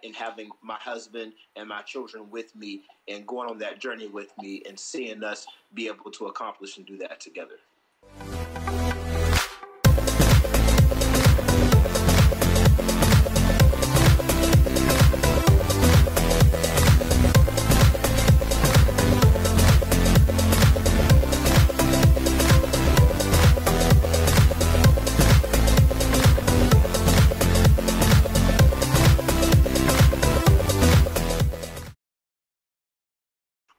and having my husband and my children with me and going on that journey with me and seeing us be able to accomplish and do that together.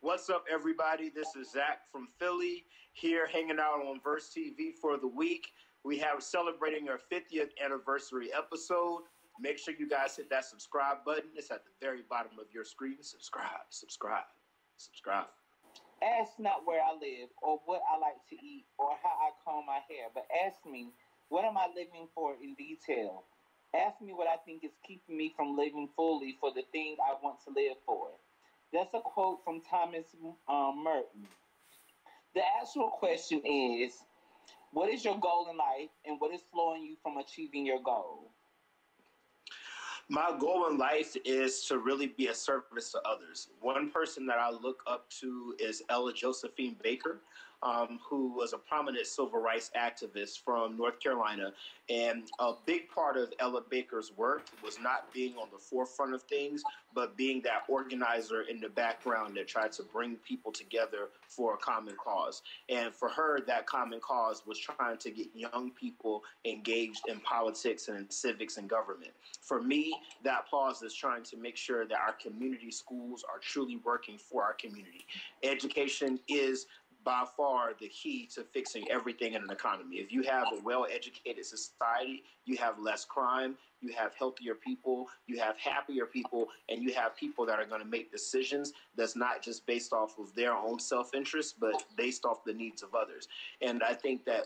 What's up, everybody? This is Zach from Philly, here hanging out on Verse TV for the week. We have celebrating our 50th anniversary episode. Make sure you guys hit that subscribe button. It's at the very bottom of your screen. Subscribe, subscribe, subscribe. Ask not where I live or what I like to eat or how I comb my hair, but ask me, what am I living for in detail? Ask me what I think is keeping me from living fully for the thing I want to live for. That's a quote from Thomas Merton. The actual question is, what is your goal in life and what is slowing you from achieving your goal? My goal in life is to really be a service to others. One person that I look up to is Ella Josephine Baker, who was a prominent civil rights activist from North Carolina. And a big part of Ella Baker's work was not being on the forefront of things, but being that organizer in the background that tried to bring people together for a common cause. And for her, that common cause was trying to get young people engaged in politics and in civics and government. For me, that cause is trying to make sure that our community schools are truly working for our community. Education is by far the key to fixing everything in an economy. If you have a well-educated society, you have less crime, you have healthier people, you have happier people, and you have people that are going to make decisions that's not just based off of their own self-interest, but based off the needs of others. And I think that,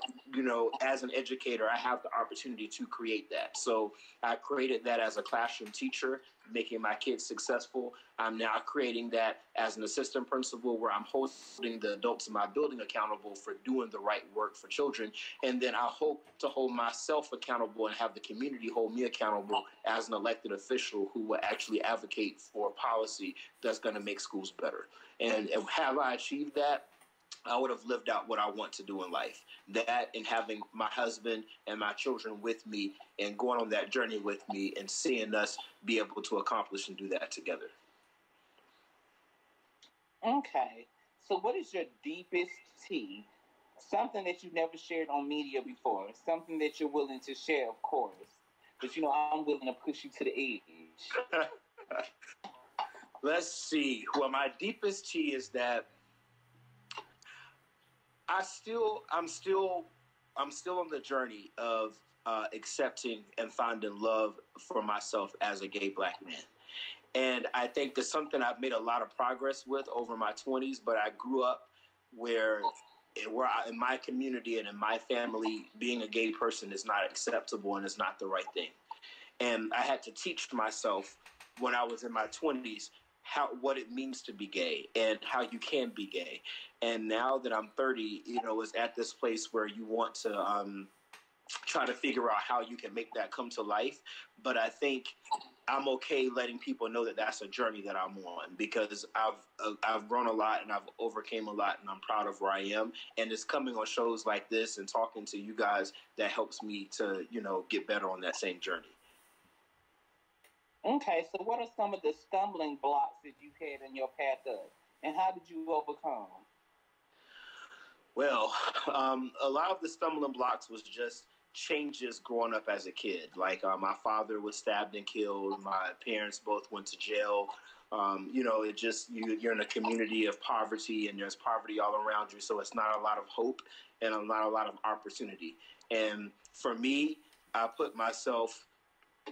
as an educator, I have the opportunity to create that. So I created that as a classroom teacher, making my kids successful. I'm now creating that as an assistant principal where I'm holding the adults in my building accountable for doing the right work for children. And then I hope to hold myself accountable and have the community hold me accountable as an elected official who will actually advocate for policy that's going to make schools better. And have I achieved that? I would have lived out what I want to do in life. That and having my husband and my children with me and going on that journey with me and seeing us be able to accomplish and do that together. Okay. So what is your deepest tea? Something that you've never shared on media before. Something that you're willing to share, of course. But, I'm willing to push you to the edge. Let's see. Well, my deepest tea is that I'm still on the journey of accepting and finding love for myself as a gay black man. And I think that's something I've made a lot of progress with over my 20s, but I grew up where in my community and in my family, being a gay person is not acceptable and is not the right thing. And I had to teach myself when I was in my 20s what it means to be gay and how you can be gay. And now that I'm 30, is at this place where you want to try to figure out how you can make that come to life. But I think I'm okay letting people know that that's a journey that I'm on, because I've grown a lot and I've overcame a lot, and I'm proud of where I am. And it's coming on shows like this and talking to you guys that helps me to, get better on that same journey. Okay, so what are some of the stumbling blocks that you've had in your path up, and how did you overcome? Well, a lot of the stumbling blocks was just changes growing up as a kid. Like my father was stabbed and killed. My parents both went to jail. It just, you're in a community of poverty, and there's poverty all around you. So it's not a lot of hope and not a lot of opportunity. And for me, I put myself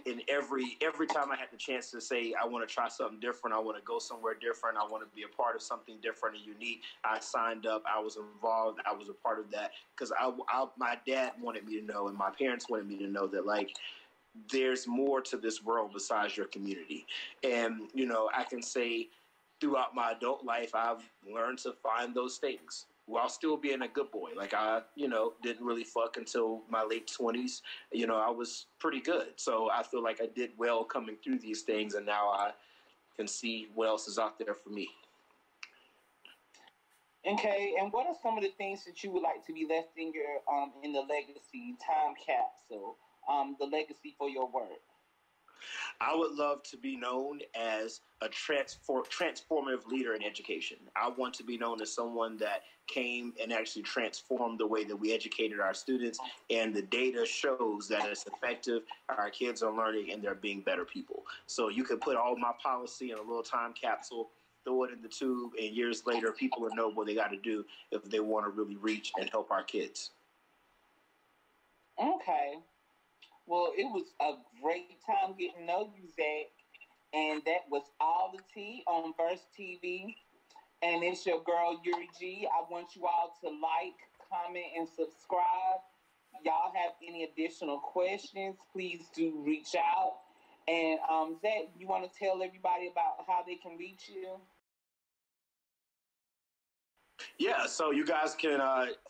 in every time I had the chance to say, I want to try something different, I want to go somewhere different, I want to be a part of something different and unique, I signed up, I was involved, I was a part of that, because my dad wanted me to know, and my parents wanted me to know that, like, there's more to this world besides your community. And, I can say throughout my adult life, I've learned to find those things. while still being a good boy. Like I, didn't really fuck until my late 20s. I was pretty good. So I feel like I did well coming through these things, and now I can see what else is out there for me. Okay, and what are some of the things that you would like to be left in your in the legacy time capsule, the legacy for your work? I would love to be known as a transformative leader in education. I want to be known as someone that came and actually transformed the way that we educated our students, and the data shows that it's effective. Our kids are learning and they're being better people. So you could put all my policy in a little time capsule, throw it in the tube, and years later, people will know what they got to do if they want to really reach and help our kids. Okay. Well, it was a great time getting to know you, Zach. And that was all the tea on Verse TV. And it's your girl, Yuri G. I want you all to like, comment, and subscribe. Y'all have any additional questions, please do reach out. And Zach, you want to tell everybody about how they can reach you? Yeah, so you guys can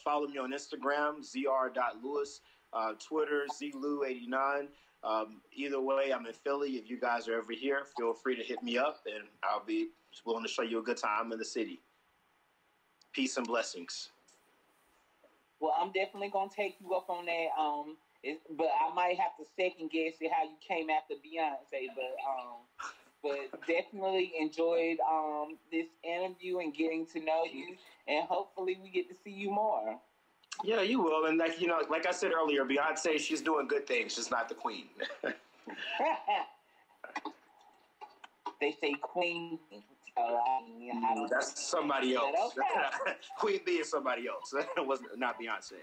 follow me on Instagram, zr.lewis, Twitter, zlou89. Either way, I'm in Philly. If you guys are ever here, feel free to hit me up, and I'll be willing to show you a good time in the city. Peace and blessings. Well, I'm definitely going to take you up on that. But I might have to second guess it how you came after Beyonce. But definitely enjoyed this interview and getting to know you, and hopefully we get to see you more. Yeah, you will. And like I said earlier, Beyonce, she's doing good things. She's not the queen. They say queen. That's somebody else. Okay. Queen B is somebody else. It wasn't not Beyonce.